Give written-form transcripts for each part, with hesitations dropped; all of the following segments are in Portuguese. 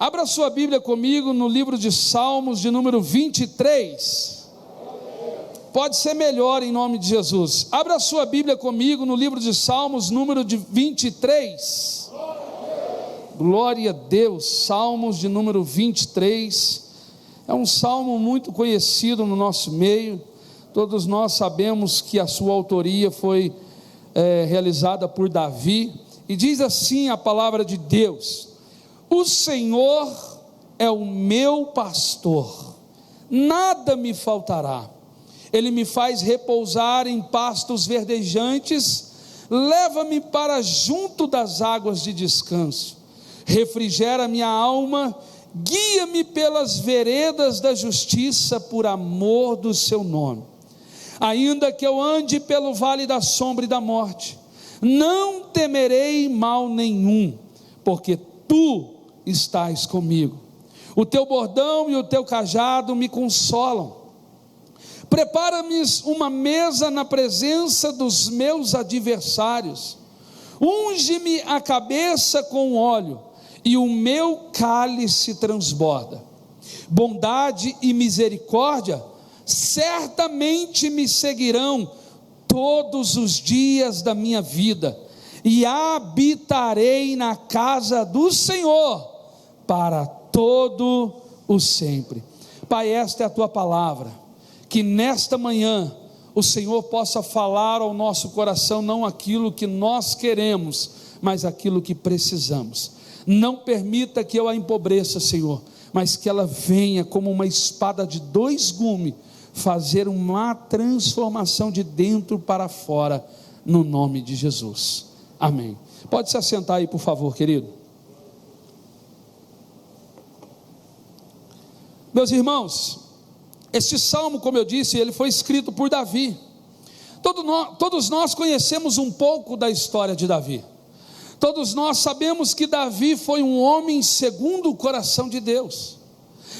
Abra sua Bíblia comigo no livro de Salmos, de número 23. Pode ser melhor em nome de Jesus. Abra sua Bíblia comigo no livro de Salmos, número de 23. Glória a Deus. Salmos de número 23. É um salmo muito conhecido no nosso meio. Todos nós sabemos que a sua autoria foi realizada por Davi. E diz assim a palavra de Deus: o Senhor é o meu pastor, nada me faltará. Ele me faz repousar em pastos verdejantes, leva-me para junto das águas de descanso, refrigera minha alma, guia-me pelas veredas da justiça, por amor do seu nome. Ainda que eu ande pelo vale da sombra e da morte, não temerei mal nenhum, porque tu estás comigo. O teu bordão e o teu cajado me consolam. Prepara-me uma mesa na presença dos meus adversários. Unge-me a cabeça com óleo, e o meu cálice transborda. Bondade e misericórdia certamente me seguirão todos os dias da minha vida, e habitarei na casa do Senhor para todo o sempre. Pai, esta é a tua palavra, que nesta manhã o Senhor possa falar ao nosso coração, não aquilo que nós queremos, mas aquilo que precisamos. Não permita que eu a empobreça, Senhor, mas que ela venha como uma espada de dois gumes, fazer uma transformação de dentro para fora, no nome de Jesus. Amém. Pode se assentar aí, por favor, querido. Meus irmãos, este salmo, como eu disse, ele foi escrito por Davi. Todos nós conhecemos um pouco da história de Davi. Todos nós sabemos que Davi foi um homem segundo o coração de Deus.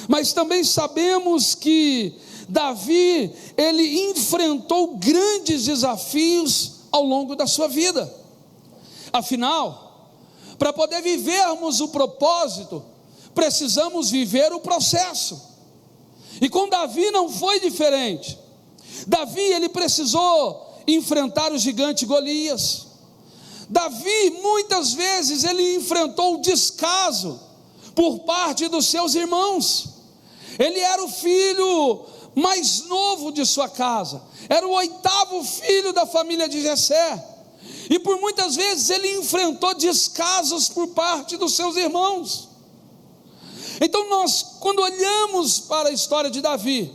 Mas também sabemos que Davi, ele enfrentou grandes desafios ao longo da sua vida. Afinal, para poder vivermos o propósito, precisamos viver o processo. E com Davi não foi diferente. Davi, ele precisou enfrentar o gigante Golias. Davi, muitas vezes, ele enfrentou o descaso por parte dos seus irmãos. Ele era o filho mais novo de sua casa, era o 8º filho da família de Jessé, e por muitas vezes ele enfrentou descasos por parte dos seus irmãos. Então nós, quando olhamos para a história de Davi,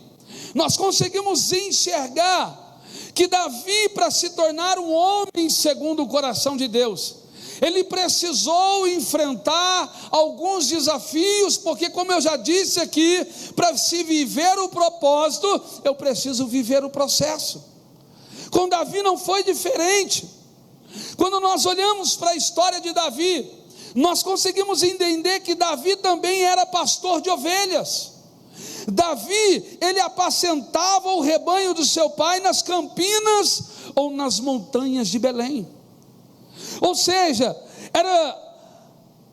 nós conseguimos enxergar que Davi, para se tornar um homem segundo o coração de Deus, ele precisou enfrentar alguns desafios, porque, como eu já disse aqui, para se viver o propósito, eu preciso viver o processo. Com Davi não foi diferente. Quando nós olhamos para a história de Davi, nós conseguimos entender que Davi também era pastor de ovelhas. Davi, ele apacentava o rebanho do seu pai nas campinas ou nas montanhas de Belém. Ou seja,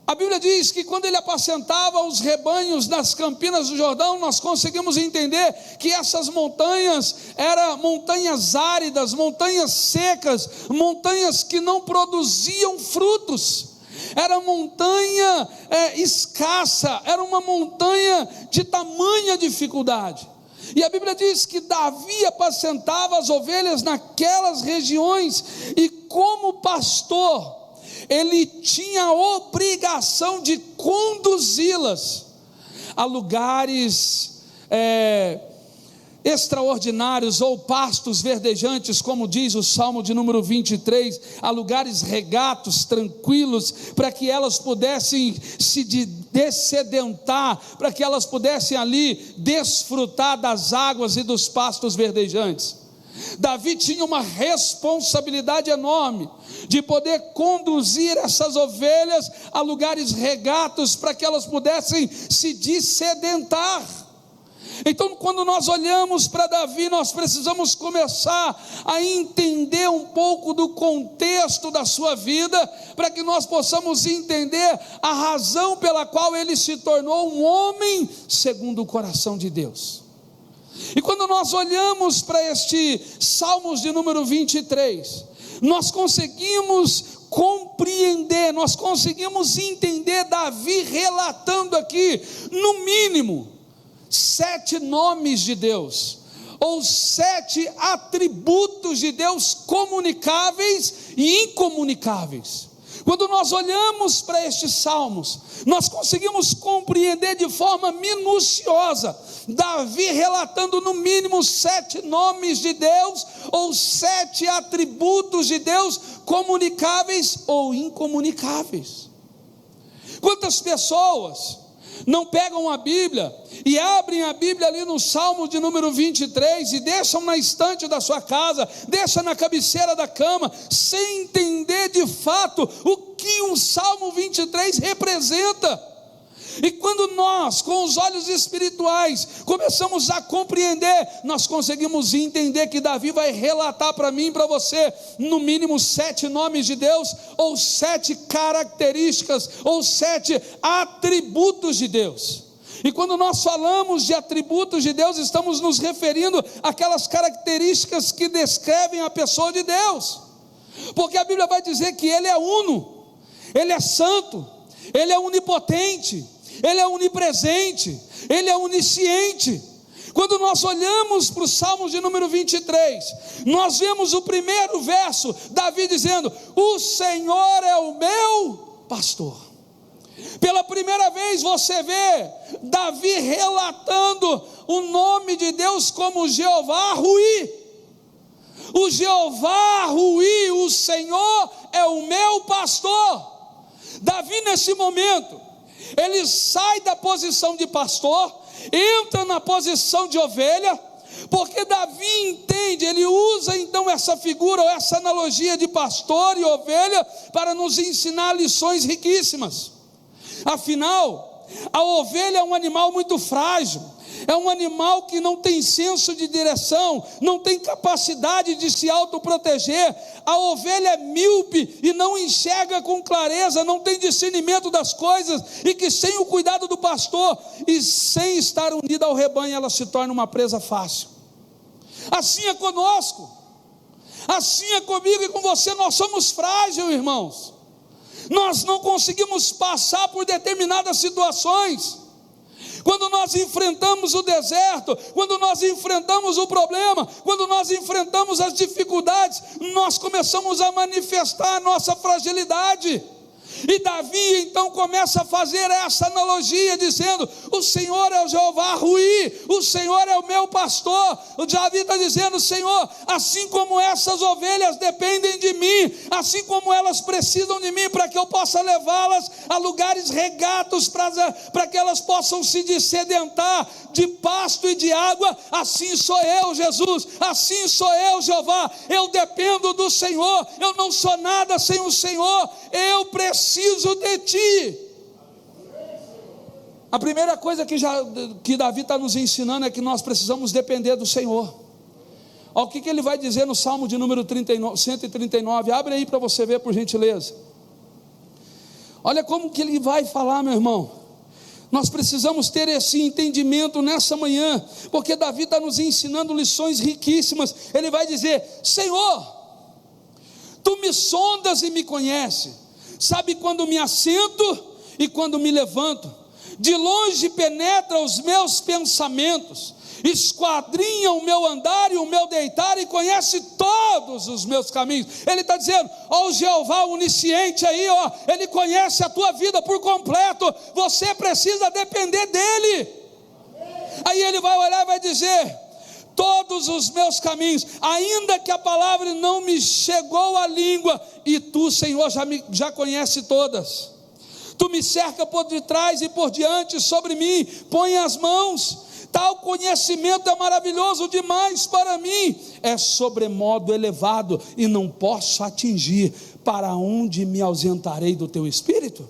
a Bíblia diz que quando ele apacentava os rebanhos nas campinas do Jordão, nós conseguimos entender que essas montanhas eram montanhas áridas, montanhas secas, montanhas que não produziam frutos. Era montanha escassa, era uma montanha de tamanha dificuldade. E a Bíblia diz que Davi apacentava as ovelhas naquelas regiões, e como pastor, ele tinha a obrigação de conduzi-las a lugares extraordinários, ou pastos verdejantes, como diz o Salmo de número 23, a lugares regatos, tranquilos, para que elas pudessem se dessedentar, para que elas pudessem ali desfrutar das águas e dos pastos verdejantes. Davi tinha uma responsabilidade enorme de poder conduzir essas ovelhas a lugares regatos, para que elas pudessem se dessedentar. Então, quando nós olhamos para Davi, nós precisamos começar a entender um pouco do contexto da sua vida, para que nós possamos entender a razão pela qual ele se tornou um homem segundo o coração de Deus. E quando nós olhamos para este Salmos de número 23, nós conseguimos compreender, nós conseguimos entender Davi relatando aqui, no mínimo, 7 nomes de Deus, ou 7 atributos de Deus comunicáveis e incomunicáveis. Quando nós olhamos para estes salmos, nós conseguimos compreender de forma minuciosa, Davi relatando no mínimo 7 nomes de Deus, ou 7 atributos de Deus comunicáveis ou incomunicáveis. Quantas pessoas não pegam a Bíblia e abrem a Bíblia ali no Salmo de número 23 e deixam na estante da sua casa, deixam na cabeceira da cama, sem entender de fato o que o Salmo 23 representa? E quando nós, com os olhos espirituais, começamos a compreender, nós conseguimos entender que Davi vai relatar para mim e para você, no mínimo 7 nomes de Deus, ou 7 características, ou 7 atributos de Deus. E quando nós falamos de atributos de Deus, estamos nos referindo àquelas características que descrevem a pessoa de Deus, porque a Bíblia vai dizer que Ele é uno, Ele é santo, Ele é onipotente, Ele é onipresente, Ele é onisciente. Quando nós olhamos para o Salmo de número 23, nós vemos o primeiro verso, Davi dizendo: o Senhor é o meu pastor. Pela primeira vez você vê Davi relatando o nome de Deus como Jeová Ruí. O Jeová Ruí, o Senhor é o meu pastor. Davi, nesse momento, ele sai da posição de pastor, entra na posição de ovelha, porque Davi entende, ele usa então essa figura, ou essa analogia de pastor e ovelha, para nos ensinar lições riquíssimas. Afinal, a ovelha é um animal muito frágil, é um animal que não tem senso de direção, não tem capacidade de se autoproteger. A ovelha é míope e não enxerga com clareza, não tem discernimento das coisas, e que sem o cuidado do pastor e sem estar unida ao rebanho, ela se torna uma presa fácil. Assim é conosco, assim é comigo e com você. Nós somos frágeis, irmãos, nós não conseguimos passar por determinadas situações. Quando nós enfrentamos o deserto, quando nós enfrentamos o problema, quando nós enfrentamos as dificuldades, nós começamos a manifestar a nossa fragilidade. E Davi então começa a fazer essa analogia, dizendo: o Senhor é o Jeová Ruí, o Senhor é o meu pastor. O Davi está dizendo: Senhor, assim como essas ovelhas dependem de mim, assim como elas precisam de mim para que eu possa levá-las a lugares regatos, para que elas possam se dessedentar de pasto e de água, assim sou eu, Jesus, assim sou eu, Jeová. Eu dependo do Senhor, eu não sou nada sem o Senhor, eu preciso de Ti. A primeira coisa que Davi está nos ensinando é que nós precisamos depender do Senhor. Olha o que ele vai dizer no Salmo de número 139, abre aí para você ver, por gentileza. Olha como que ele vai falar, meu irmão. Nós precisamos ter esse entendimento nessa manhã, porque Davi está nos ensinando lições riquíssimas. Ele vai dizer: Senhor, Tu me sondas e me conheces, sabe quando me assento e quando me levanto, de longe penetra os meus pensamentos, esquadrinha o meu andar e o meu deitar, e conhece todos os meus caminhos. Ele está dizendo: ó, o Jeová onisciente aí, ó, Ele conhece a tua vida por completo, você precisa depender dEle. Aí ele vai olhar e vai dizer: todos os meus caminhos, ainda que a palavra não me chegou à língua, e Tu, Senhor, já conhece todas. Tu me cerca por detrás e por diante, sobre mim põe as mãos. Tal conhecimento é maravilhoso demais para mim, é sobremodo elevado, e não posso atingir. Para onde me ausentarei do Teu Espírito?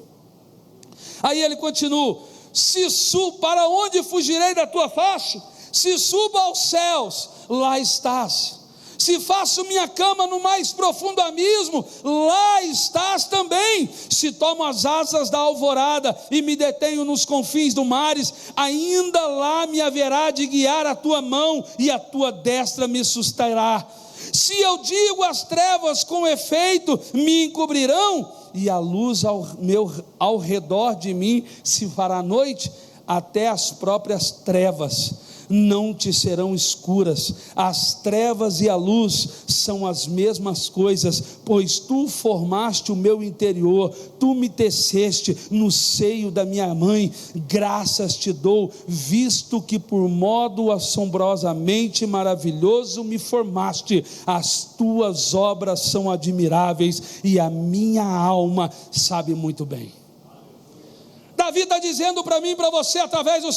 Aí ele continua: para onde fugirei da Tua face? Se subo aos céus, lá estás. Se faço minha cama no mais profundo abismo, lá estás também. Se tomo as asas da alvorada e me detenho nos confins do mares, ainda lá me haverá de guiar a tua mão e a tua destra me susterá. Se eu digo as trevas com efeito me encobrirão, e a luz ao redor de mim se fará noite, até as próprias trevas não te serão escuras. As trevas e a luz são as mesmas coisas, pois tu formaste o meu interior, tu me teceste no seio da minha mãe. Graças te dou, visto que por modo assombrosamente maravilhoso me formaste. As tuas obras são admiráveis e a minha alma sabe muito bem. Davi está dizendo para mim e para você, através do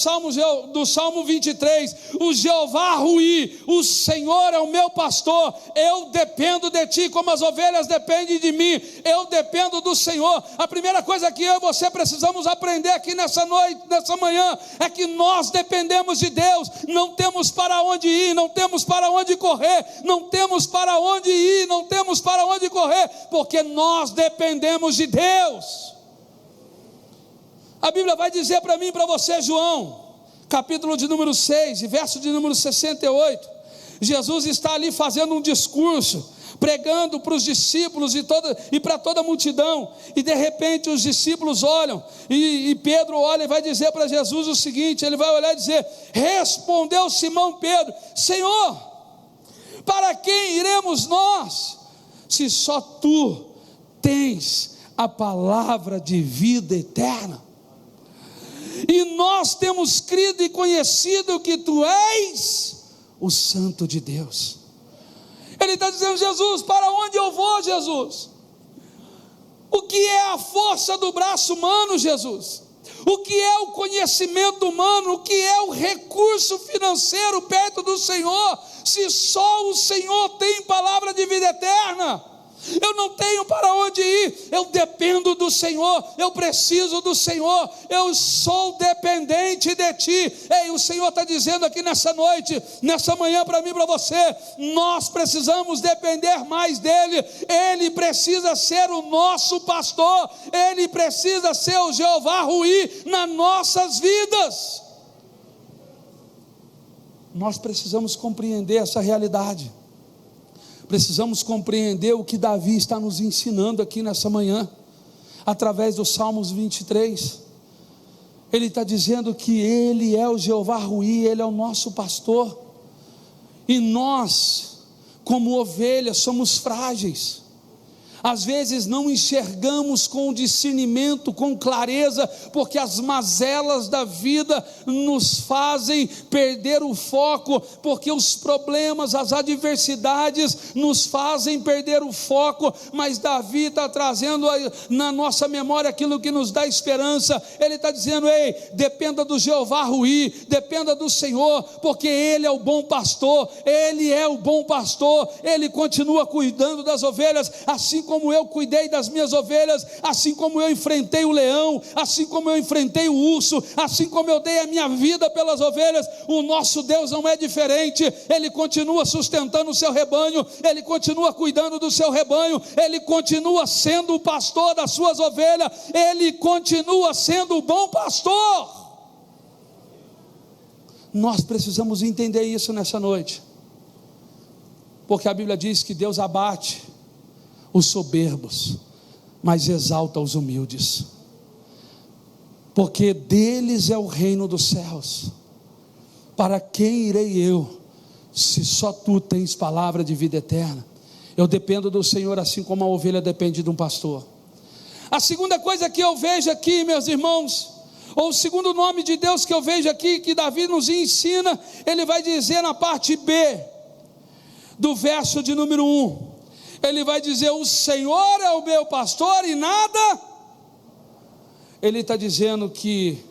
Salmo 23, o Jeová Ruí, o Senhor é o meu pastor, eu dependo de ti, como as ovelhas dependem de mim, eu dependo do Senhor. A primeira coisa que eu e você precisamos aprender aqui nessa noite, nessa manhã, é que nós dependemos de Deus, não temos para onde ir, não temos para onde correr, não temos para onde ir, não temos para onde correr, porque nós dependemos de Deus. A Bíblia vai dizer para mim e para você, João, capítulo de número 6, verso de número 68, Jesus está ali fazendo um discurso, pregando para os discípulos e para toda a multidão, e de repente os discípulos olham, e Pedro olha e vai dizer para Jesus o seguinte, ele vai olhar e dizer, respondeu Simão Pedro, Senhor, para quem iremos nós, se só tu tens a palavra de vida eterna? E nós temos crido e conhecido que tu és o Santo de Deus. Ele está dizendo, Jesus, para onde eu vou, Jesus? O que é a força do braço humano, Jesus? O que é o conhecimento humano? O que é o recurso financeiro perto do Senhor? Se só o Senhor tem palavra de vida eterna. Eu não tenho para onde ir, eu dependo do Senhor, eu preciso do Senhor, eu sou dependente de Ti. Ei, o Senhor está dizendo aqui nessa noite, nessa manhã para mim e para você, nós precisamos depender mais dEle, Ele precisa ser o nosso pastor, Ele precisa ser o Jeová Ruí nas nossas vidas. Nós precisamos compreender essa realidade. Precisamos compreender o que Davi está nos ensinando aqui nessa manhã, através do Salmos 23, ele está dizendo que Ele é o Jeová Ruí, Ele é o nosso pastor, e nós, como ovelhas, somos frágeis, às vezes não enxergamos com discernimento, com clareza, porque as mazelas da vida nos fazem perder o foco, porque os problemas, as adversidades nos fazem perder o foco, mas Davi está trazendo na nossa memória aquilo que nos dá esperança. Ele está dizendo, ei, dependa do Jeová Ruí, dependa do Senhor, porque Ele é o bom pastor, Ele é o bom pastor, Ele continua cuidando das ovelhas, assim como eu cuidei das minhas ovelhas, assim como eu enfrentei o leão, assim como eu enfrentei o urso, assim como eu dei a minha vida pelas ovelhas. O nosso Deus não é diferente, Ele continua sustentando o seu rebanho, Ele continua cuidando do seu rebanho, Ele continua sendo o pastor das suas ovelhas, Ele continua sendo o bom pastor. Nós precisamos entender isso nessa noite, porque a Bíblia diz que Deus abate os soberbos, mas exalta os humildes, porque deles é o reino dos céus. Para quem irei eu, se só tu tens palavra de vida eterna? Eu dependo do Senhor, assim como a ovelha depende de um pastor. A segunda coisa que eu vejo aqui, meus irmãos, ou o segundo nome de Deus que eu vejo aqui, que Davi nos ensina, ele vai dizer na parte B, do verso de número 1, ele vai dizer, o Senhor é o meu pastor e nada. Ele está dizendo que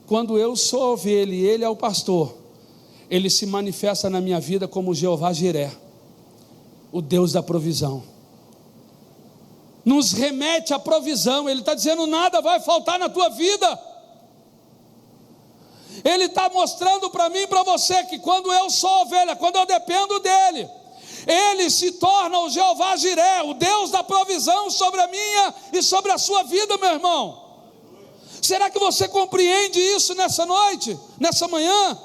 quando eu sou ovelha e Ele é o pastor, Ele se manifesta na minha vida como Jeová Jiré, o Deus da provisão. Nos remete à provisão. Ele está dizendo, nada vai faltar na tua vida. Ele está mostrando para mim e para você que quando eu sou ovelha, quando eu dependo dele, ele se torna o Jeová Jiré, o Deus da provisão sobre a minha e sobre a sua vida, meu irmão. Será que você compreende isso nessa noite, nessa manhã?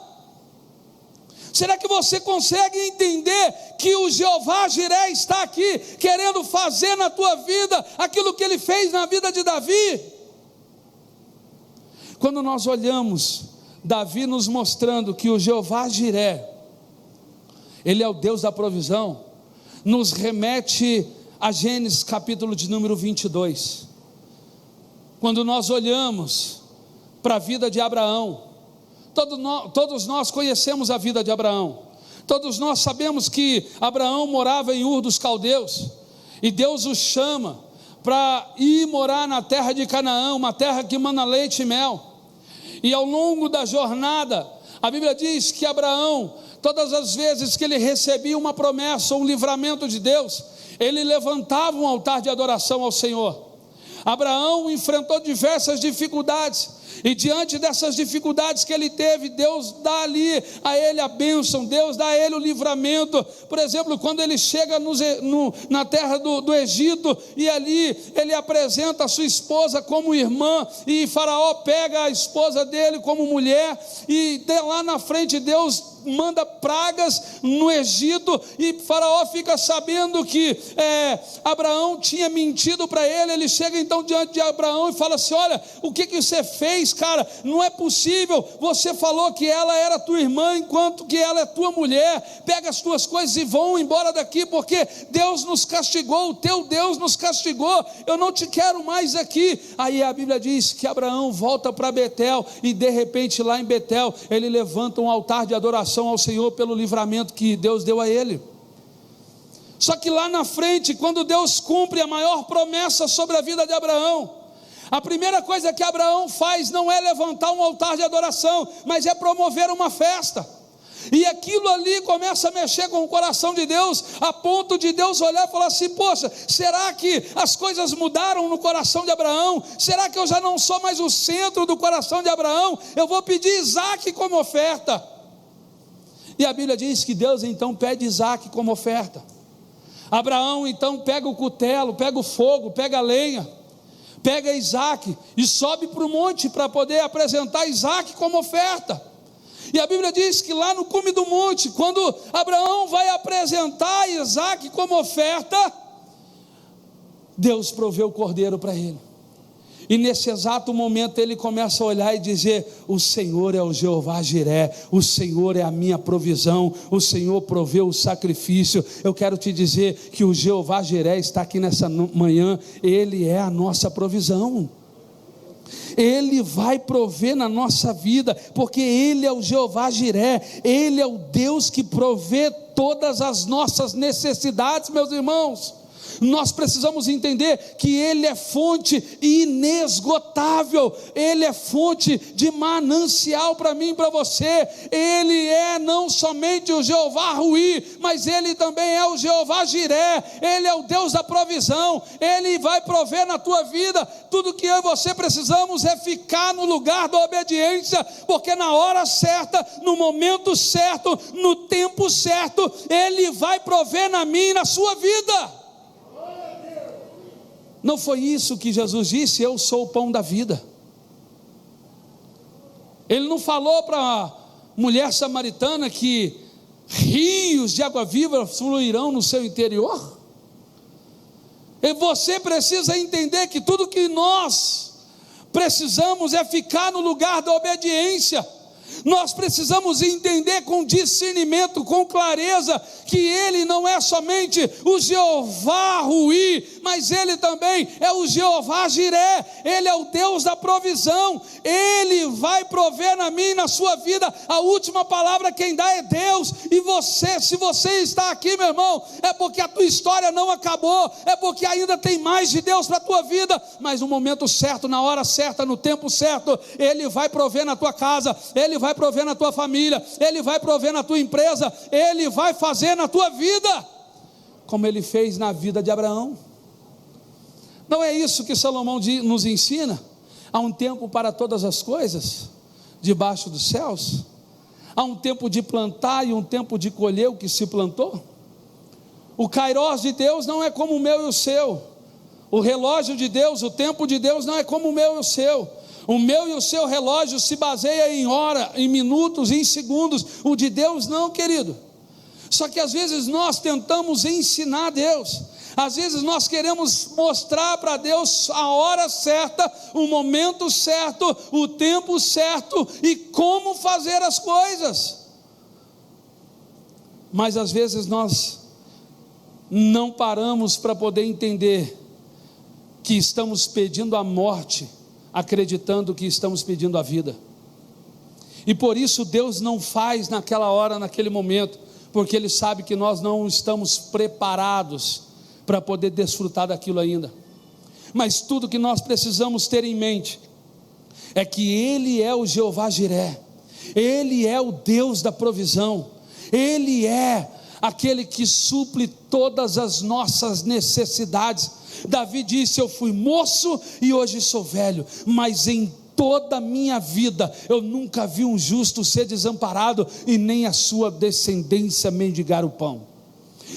Será que você consegue entender que o Jeová Jiré está aqui, querendo fazer na tua vida aquilo que ele fez na vida de Davi? Quando nós olhamos Davi nos mostrando que o Jeová Jiré, ele é o Deus da provisão, nos remete a Gênesis capítulo de número 22. Quando nós olhamos para a vida de Abraão, todos nós conhecemos a vida de Abraão, todos nós sabemos que Abraão morava em Ur dos Caldeus, e Deus o chama para ir morar na terra de Canaã, uma terra que mana leite e mel. E ao longo da jornada, a Bíblia diz que Abraão, todas as vezes que ele recebia uma promessa, um livramento de Deus, ele levantava um altar de adoração ao Senhor. Abraão enfrentou diversas dificuldades, e diante dessas dificuldades que ele teve, Deus dá ali a ele a bênção, Deus dá a ele o livramento. Por exemplo, quando ele chega na terra do Egito, e ali ele apresenta a sua esposa como irmã, e Faraó pega a esposa dele como mulher, e lá na frente Deus manda pragas no Egito, e Faraó fica sabendo que Abraão tinha mentido para ele. Ele chega então diante de Abraão e fala assim: olha, o que você fez, cara? Não é possível, você falou que ela era tua irmã, enquanto que ela é tua mulher. Pega as tuas coisas e vão embora daqui, porque Deus nos castigou, o teu Deus nos castigou, eu não te quero mais aqui. Aí a Bíblia diz que Abraão volta para Betel, e de repente lá em Betel, ele levanta um altar de adoração ao Senhor pelo livramento que Deus deu a ele. Só que lá na frente, quando Deus cumpre a maior promessa sobre a vida de Abraão, a primeira coisa que Abraão faz não é levantar um altar de adoração, mas é promover uma festa. E aquilo ali começa a mexer com o coração de Deus, a ponto de Deus olhar e falar assim: poxa, será que as coisas mudaram no coração de Abraão? Será que eu já não sou mais o centro do coração de Abraão? Eu vou pedir Isaque como oferta. E a Bíblia diz que Deus então pede Isaque como oferta. Abraão então pega o cutelo, pega o fogo, pega a lenha, pega Isaque e sobe para o monte para poder apresentar Isaque como oferta. E a Bíblia diz que lá no cume do monte, quando Abraão vai apresentar Isaque como oferta, Deus proveu o cordeiro para ele. E nesse exato momento ele começa a olhar e dizer: o Senhor é o Jeová Jiré, o Senhor é a minha provisão, o Senhor proveu o sacrifício. Eu quero te dizer que o Jeová Jiré está aqui nessa manhã, ele é a nossa provisão. Ele vai prover na nossa vida, porque ele é o Jeová Jiré, ele é o Deus que provê todas as nossas necessidades, meus irmãos. Nós precisamos entender que ele é fonte inesgotável, ele é fonte de manancial para mim e para você. Ele é não somente o Jeová Ruí, mas ele também é o Jeová Jiré. Ele é o Deus da provisão, ele vai prover na tua vida. Tudo que eu e você precisamos é ficar no lugar da obediência, porque na hora certa, no momento certo, no tempo certo, ele vai prover na minha e na sua vida. Não foi isso que Jesus disse: eu sou o pão da vida? Ele não falou para a mulher samaritana que rios de água viva fluirão no seu interior? E você precisa entender que tudo que nós precisamos é ficar no lugar da obediência. Nós precisamos entender com discernimento, com clareza, que ele não é somente o Jeová Ruí, mas ele também é o Jeová Jiré. Ele é o Deus da provisão, ele vai prover na minha e na sua vida. A última palavra quem dá é Deus. E você, se você está aqui, meu irmão, é porque a tua história não acabou, é porque ainda tem mais de Deus para a tua vida. Mas no momento certo, na hora certa, no tempo certo, ele vai prover na tua casa, ele vai prover na tua família, ele vai prover na tua empresa, ele vai fazer na tua vida, como ele fez na vida de Abraão. Não é isso que Salomão nos ensina? Há um tempo para todas as coisas, debaixo dos céus? Há um tempo de plantar e um tempo de colher o que se plantou? O Kairos de Deus não é como o meu e o seu. O relógio de Deus, o tempo de Deus não é como o meu e o seu. O meu e o seu relógio se baseia em hora, em minutos, em segundos. O de Deus não, querido. Só que às vezes nós tentamos ensinar a Deus. Às vezes nós queremos mostrar para Deus a hora certa, o momento certo, o tempo certo e como fazer as coisas. Mas às vezes nós não paramos para poder entender que estamos pedindo a morte, acreditando que estamos pedindo a vida. E por isso Deus não faz naquela hora, naquele momento, porque Ele sabe que nós não estamos preparados para poder desfrutar daquilo ainda. Mas tudo que nós precisamos ter em mente é que Ele é o Jeová Jiré, Ele é o Deus da provisão, Ele é aquele que suple todas as nossas necessidades. Davi disse: eu fui moço e hoje sou velho, mas em toda a minha vida eu nunca vi um justo ser desamparado e nem a sua descendência mendigar o pão.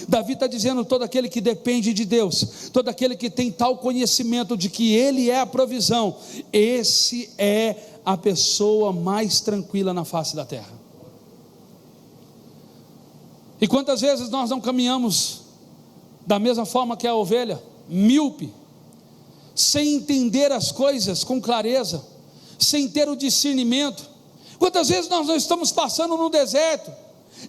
Davi está dizendo: todo aquele que depende de Deus, todo aquele que tem tal conhecimento de que Ele é a provisão, esse é a pessoa mais tranquila na face da terra. E quantas vezes nós não caminhamos da mesma forma que a ovelha, míope, sem entender as coisas com clareza, sem ter o discernimento? Quantas vezes nós não estamos passando no deserto,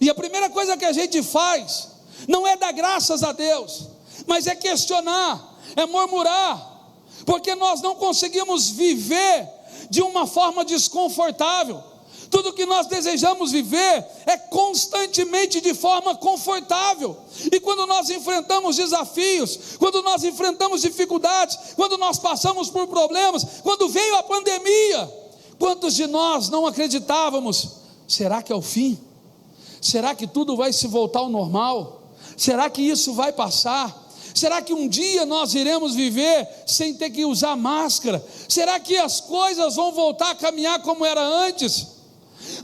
e a primeira coisa que a gente faz não é dar graças a Deus, mas é questionar, é murmurar, porque nós não conseguimos viver de uma forma desconfortável. Tudo que nós desejamos viver é constantemente de forma confortável. E quando nós enfrentamos desafios, quando nós enfrentamos dificuldades, quando nós passamos por problemas, quando veio a pandemia, quantos de nós não acreditávamos? Será que é o fim? Será que tudo vai se voltar ao normal? Será que isso vai passar? Será que um dia nós iremos viver sem ter que usar máscara? Será que as coisas vão voltar a caminhar como era antes?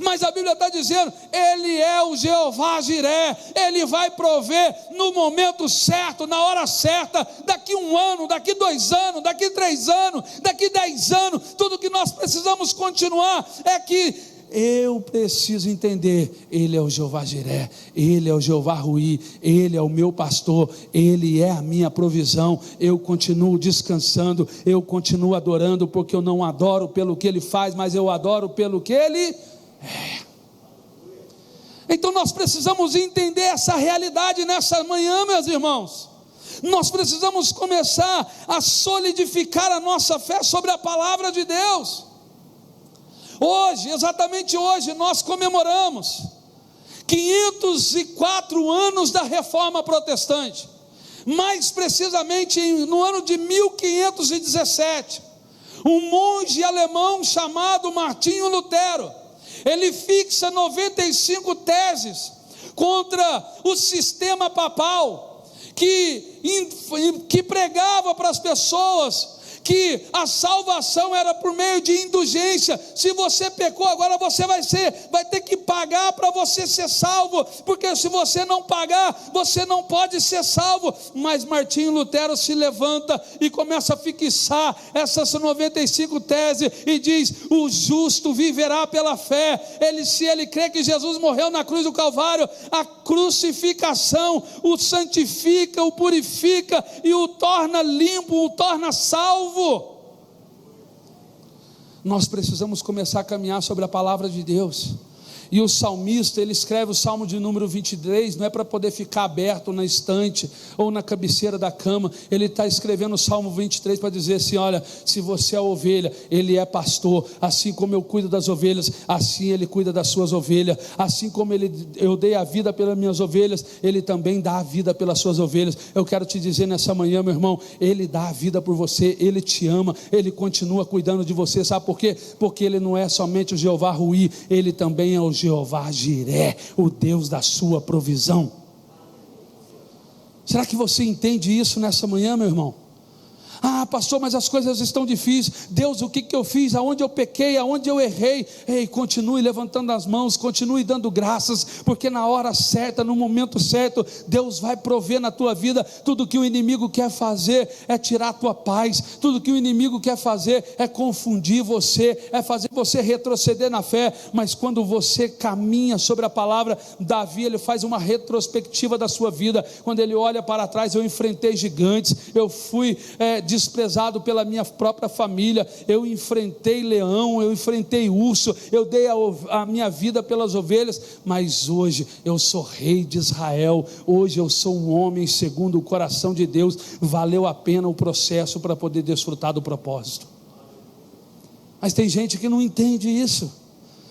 Mas a Bíblia está dizendo: Ele é o Jeová Jiré, Ele vai prover no momento certo, na hora certa, daqui 1 ano, daqui 2 anos, daqui 3 anos, daqui 10 anos. Tudo que nós precisamos continuar é que eu preciso entender: Ele é o Jeová Jiré, Ele é o Jeová Ruí, Ele é o meu pastor, Ele é a minha provisão. Eu continuo descansando, eu continuo adorando, porque eu não adoro pelo que Ele faz, mas eu adoro pelo que Ele é. Então nós precisamos entender essa realidade nessa manhã, meus irmãos. Nós precisamos começar a solidificar a nossa fé sobre a palavra de Deus. Hoje, exatamente hoje, nós comemoramos 504 anos da Reforma Protestante. Mais precisamente no ano de 1517, um monge alemão chamado Martinho Lutero, ele fixa 95 teses contra o sistema papal, que pregava para as pessoas que a salvação era por meio de indulgência. Se você pecou, agora você vai ter que pagar para você ser salvo, porque se você não pagar, você não pode ser salvo. Mas Martinho Lutero se levanta e começa a fixar essas 95 teses e diz: o justo viverá pela fé. Se ele crê que Jesus morreu na cruz do Calvário, a crucificação o santifica, o purifica e o torna limpo, o torna salvo. Nós precisamos começar a caminhar sobre a palavra de Deus. E o salmista, ele escreve o Salmo de número 23, não é para poder ficar aberto na estante ou na cabeceira da cama. Ele está escrevendo o Salmo 23 para dizer assim: olha, se você é ovelha, Ele é pastor. Assim como eu cuido das ovelhas, assim Ele cuida das suas ovelhas. Assim como eu dei a vida pelas minhas ovelhas, Ele também dá a vida pelas suas ovelhas. Eu quero te dizer nessa manhã, meu irmão, Ele dá a vida por você, Ele te ama, Ele continua cuidando de você. Sabe por quê? Porque Ele não é somente o Jeová Ruí, Ele também é o Jeová Jiré, o Deus da sua provisão. Será que você entende isso nessa manhã, meu irmão? Ah, pastor, mas as coisas estão difíceis. Deus, o que eu fiz? Aonde eu pequei? Aonde eu errei? Ei, continue levantando as mãos, continue dando graças, porque na hora certa, no momento certo, Deus vai prover na tua vida. Tudo que o inimigo quer fazer é tirar a tua paz, tudo que o inimigo quer fazer é confundir você, é fazer você retroceder na fé. Mas quando você caminha sobre a palavra, Davi, ele faz uma retrospectiva da sua vida. Quando ele olha para trás: eu enfrentei gigantes, eu fui desprezado pela minha própria família, eu enfrentei leão, eu enfrentei urso, eu dei a minha vida pelas ovelhas, mas hoje eu sou rei de Israel, hoje eu sou um homem segundo o coração de Deus. Valeu a pena o processo para poder desfrutar do propósito. Mas tem gente que não entende isso,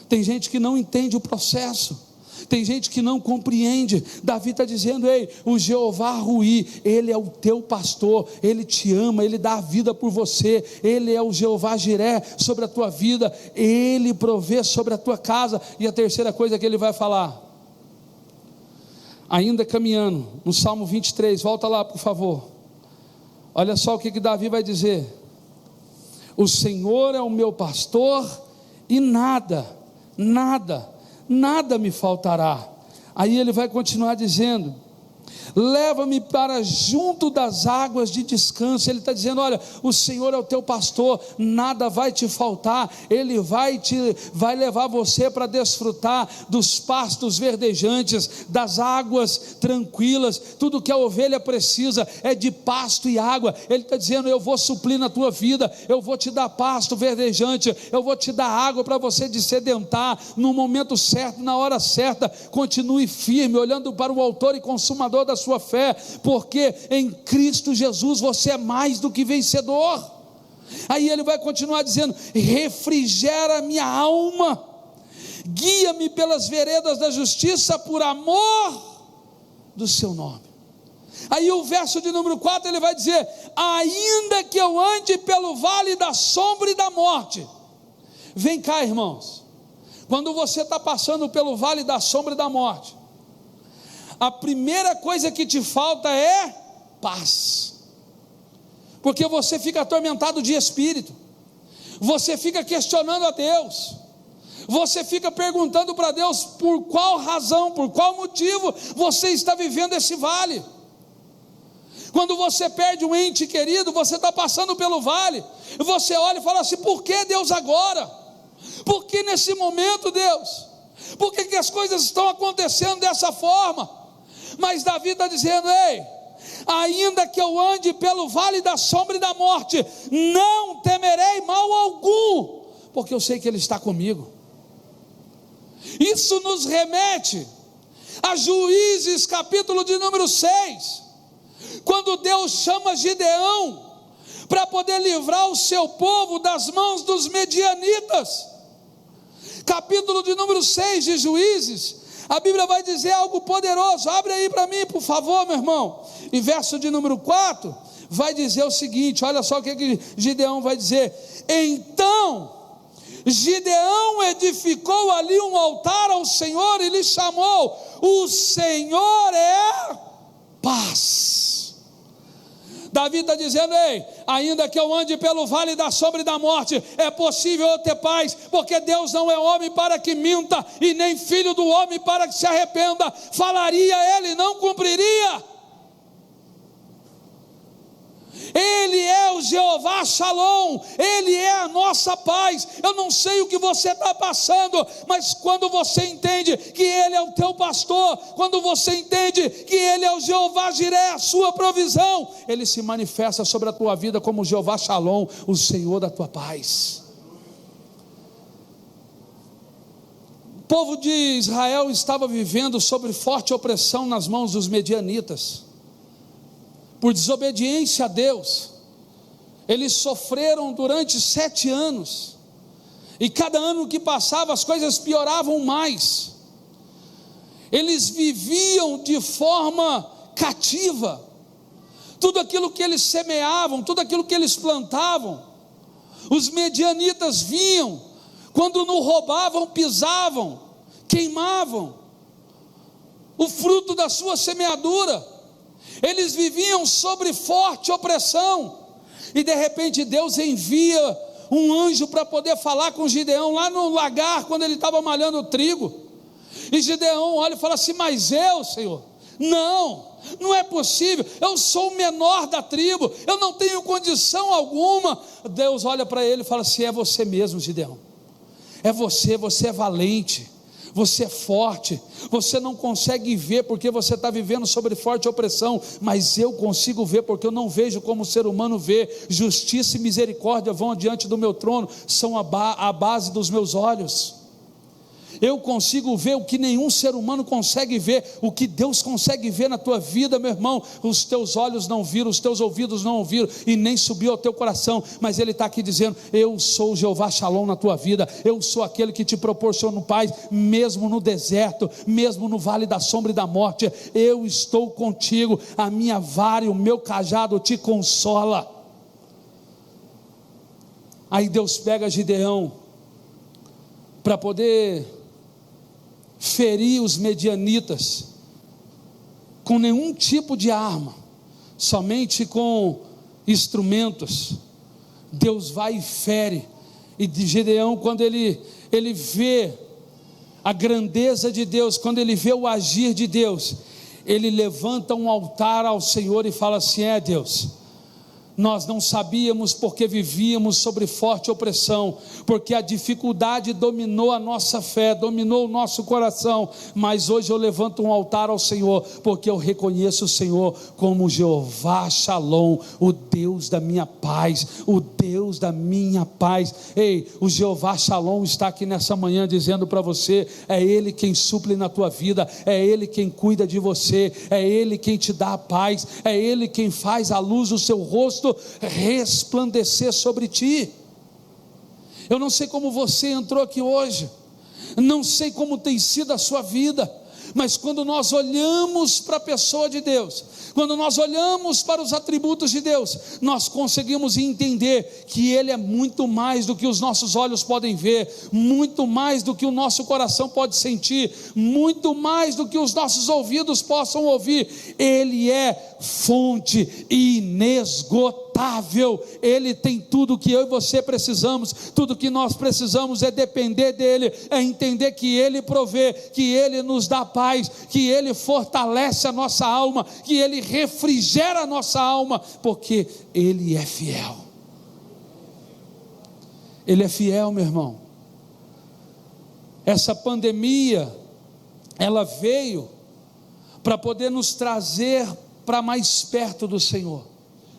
tem gente que não entende o processo, tem gente que não compreende. Davi está dizendo: ei, o Jeová Ruí, Ele é o teu pastor, Ele te ama, Ele dá a vida por você, Ele é o Jeová Jiré sobre a tua vida, Ele provê sobre a tua casa. E a terceira coisa que ele vai falar, ainda caminhando, no Salmo 23, volta lá por favor, olha só o que Davi vai dizer: o Senhor é o meu pastor e nada me faltará. Aí ele vai continuar dizendo: leva-me para junto das águas de descanso. Ele está dizendo: olha, o Senhor é o teu pastor, nada vai te faltar, Ele vai levar você para desfrutar dos pastos verdejantes, das águas tranquilas. Tudo que a ovelha precisa é de pasto e água. Ele está dizendo: eu vou suprir na tua vida, eu vou te dar pasto verdejante, eu vou te dar água para você dessedentar no momento certo, na hora certa. Continue firme, olhando para o autor e consumador da sua fé, porque em Cristo Jesus você é mais do que vencedor. Aí ele vai continuar dizendo: refrigera minha alma, guia-me pelas veredas da justiça, por amor do seu nome. Aí o verso de número 4 ele vai dizer: ainda que eu ande pelo vale da sombra e da morte. Vem cá, irmãos, quando você está passando pelo vale da sombra e da morte, a primeira coisa que te falta é paz, porque você fica atormentado de espírito, você fica questionando a Deus, você fica perguntando para Deus por qual razão, por qual motivo você está vivendo esse vale. Quando você perde um ente querido, você está passando pelo vale, e você olha e fala assim: por que Deus agora? Por que nesse momento, Deus? Por que as coisas estão acontecendo dessa forma? Mas Davi está dizendo: ei, ainda que eu ande pelo vale da sombra e da morte, não temerei mal algum, porque eu sei que Ele está comigo. Isso nos remete a Juízes capítulo de número 6, quando Deus chama Gideão para poder livrar o seu povo das mãos dos medianitas. Capítulo de número 6 de Juízes, a Bíblia vai dizer algo poderoso. Abre aí para mim, por favor, meu irmão. E verso de número 4 vai dizer o seguinte: olha só o que Gideão vai dizer: então Gideão edificou ali um altar ao Senhor e lhe chamou: o Senhor é paz. Davi está dizendo: ei, ainda que eu ande pelo vale da sombra e da morte, é possível eu ter paz, porque Deus não é homem para que minta, e nem filho do homem para que se arrependa. Falaria ele, não cumpriria. Ele é o Jeová Shalom, Ele é a nossa paz. Eu não sei o que você está passando, mas quando você entende que Ele é o teu pastor, quando você entende que Ele é o Jeová Jiré, a sua provisão, Ele se manifesta sobre a tua vida como o Jeová Shalom, o Senhor da tua paz. O povo de Israel estava vivendo sob forte opressão nas mãos dos medianitas. Por desobediência a Deus, eles sofreram durante 7 anos, e cada ano que passava as coisas pioravam mais. Eles viviam de forma cativa, tudo aquilo que eles semeavam, tudo aquilo que eles plantavam, os medianitas vinham, quando não roubavam, pisavam, queimavam o fruto da sua semeadura. Eles viviam sobre forte opressão. e de repente Deus envia um anjo para poder falar com Gideão, lá no lagar, quando ele estava malhando o trigo, e Gideão olha e fala assim: mas eu, Senhor, não é possível, eu sou o menor da tribo, eu não tenho condição alguma. Deus olha para ele e fala assim: é você mesmo, Gideão, é você é valente, você é forte, você não consegue ver porque você está vivendo sobre forte opressão, mas eu consigo ver, porque eu não vejo como o ser humano vê. Justiça e misericórdia vão adiante do meu trono, são a base dos meus olhos. Eu consigo ver o que nenhum ser humano consegue ver, o que Deus consegue ver na tua vida, meu irmão. Os teus olhos não viram, os teus ouvidos não ouviram, e nem subiu ao teu coração, mas Ele está aqui dizendo: eu sou o Jeová Shalom na tua vida, eu sou aquele que te proporciona paz, mesmo no deserto, mesmo no vale da sombra e da morte, eu estou contigo, a minha vara e o meu cajado te consola. Aí Deus pega Gideão, para poder ferir os medianitas, com nenhum tipo de arma, somente com instrumentos. Deus vai e fere, e de Gideão, quando ele vê a grandeza de Deus, quando ele vê o agir de Deus, ele levanta um altar ao Senhor e fala assim: é Deus, nós não sabíamos porque vivíamos sobre forte opressão, porque a dificuldade dominou a nossa fé, dominou o nosso coração, mas hoje eu levanto um altar ao Senhor, porque eu reconheço o Senhor como Jeová Shalom, o Deus da minha paz, o Deus da minha paz. Ei, o Jeová Shalom está aqui nessa manhã dizendo para você: é Ele quem suple na tua vida, é Ele quem cuida de você, é Ele quem te dá a paz, é Ele quem faz a luz do seu rosto resplandecer sobre ti. Eu não sei como você entrou aqui hoje, não sei como tem sido a sua vida, mas quando nós olhamos para a pessoa de Deus, quando nós olhamos para os atributos de Deus, nós conseguimos entender que Ele é muito mais do que os nossos olhos podem ver, muito mais do que o nosso coração pode sentir, muito mais do que os nossos ouvidos possam ouvir. Ele é fonte inesgotável, Ele tem tudo que eu e você precisamos. Tudo que nós precisamos é depender dEle, é entender que Ele provê, que Ele nos dá paz, que Ele fortalece a nossa alma, que Ele refrigera a nossa alma, porque Ele é fiel. Ele é fiel, meu irmão. Essa pandemia, ela veio para poder nos trazer para mais perto do Senhor.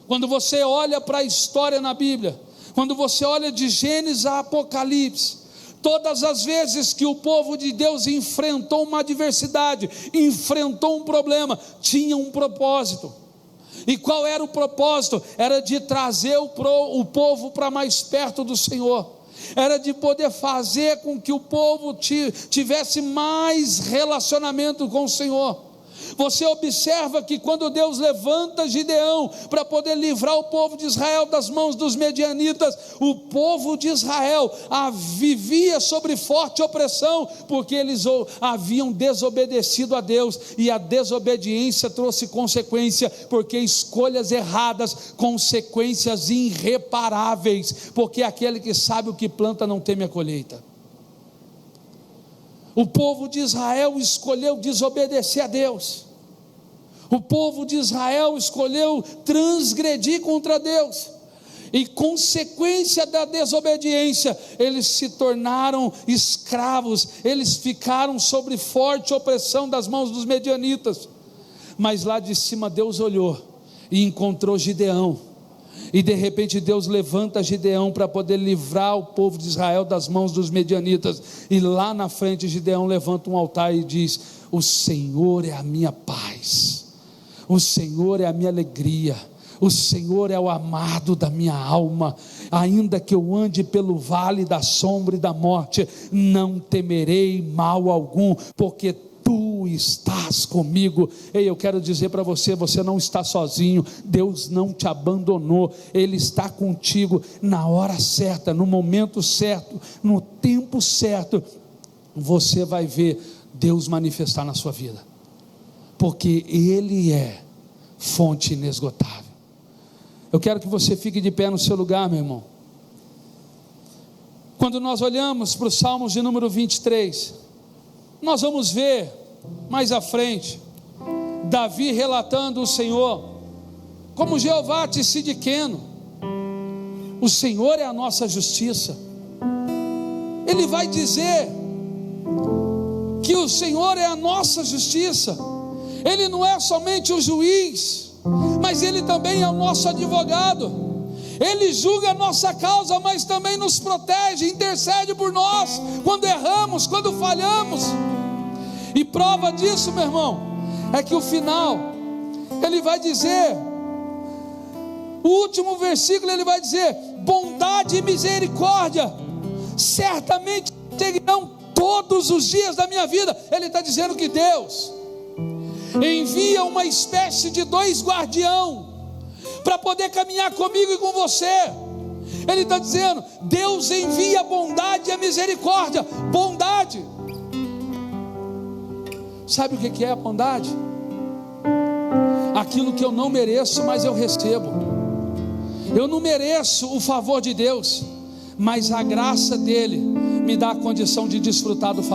Quando você olha para a história na Bíblia, quando você olha de Gênesis a Apocalipse, todas as vezes que o povo de Deus enfrentou uma adversidade, enfrentou um problema, tinha um propósito. E qual era o propósito? Era de trazer o povo para mais perto do Senhor, era de poder fazer com que o povo tivesse mais relacionamento com o Senhor. Você observa que quando Deus levanta Gideão para poder livrar o povo de Israel das mãos dos medianitas, o povo de Israel vivia sobre forte opressão, porque eles haviam desobedecido a Deus, e a desobediência trouxe consequência, porque escolhas erradas, consequências irreparáveis, porque aquele que sabe o que planta não teme a colheita. O povo de Israel escolheu desobedecer a Deus, o povo de Israel escolheu transgredir contra Deus, e consequência da desobediência, eles se tornaram escravos, eles ficaram sob forte opressão das mãos dos medianitas. Mas lá de cima Deus olhou e encontrou Gideão, e de repente Deus levanta Gideão para poder livrar o povo de Israel das mãos dos medianitas, e lá na frente Gideão levanta um altar e diz: o Senhor é a minha paz, o Senhor é a minha alegria, o Senhor é o amado da minha alma. Ainda que eu ande pelo vale da sombra e da morte, não temerei mal algum, porque Tu estás comigo. Ei, eu quero dizer para você, você não está sozinho, Deus não te abandonou, Ele está contigo na hora certa, no momento certo, no tempo certo. Você vai ver Deus manifestar na sua vida, porque Ele é fonte inesgotável. Eu quero que você fique de pé no seu lugar, meu irmão. Quando nós olhamos para os Salmos de número 23, nós vamos ver mais à frente Davi relatando o Senhor como Jeová Tsidkenu. O Senhor é a nossa justiça. Ele vai dizer que o Senhor é a nossa justiça. Ele não é somente o juiz, mas Ele também é o nosso advogado. Ele julga a nossa causa, mas também nos protege, intercede por nós, quando erramos, quando falhamos. E prova disso, meu irmão, é que o final, ele vai dizer, o último versículo, ele vai dizer: bondade e misericórdia certamente seguirão todos os dias da minha vida. Ele está dizendo que Deus envia uma espécie de 2 guardião para poder caminhar comigo e com você. Ele está dizendo: Deus envia a bondade e a misericórdia. Bondade, sabe o que é a bondade? Aquilo que eu não mereço, mas eu recebo. Eu não mereço o favor de Deus, mas a graça dele me dá a condição de desfrutar do favor.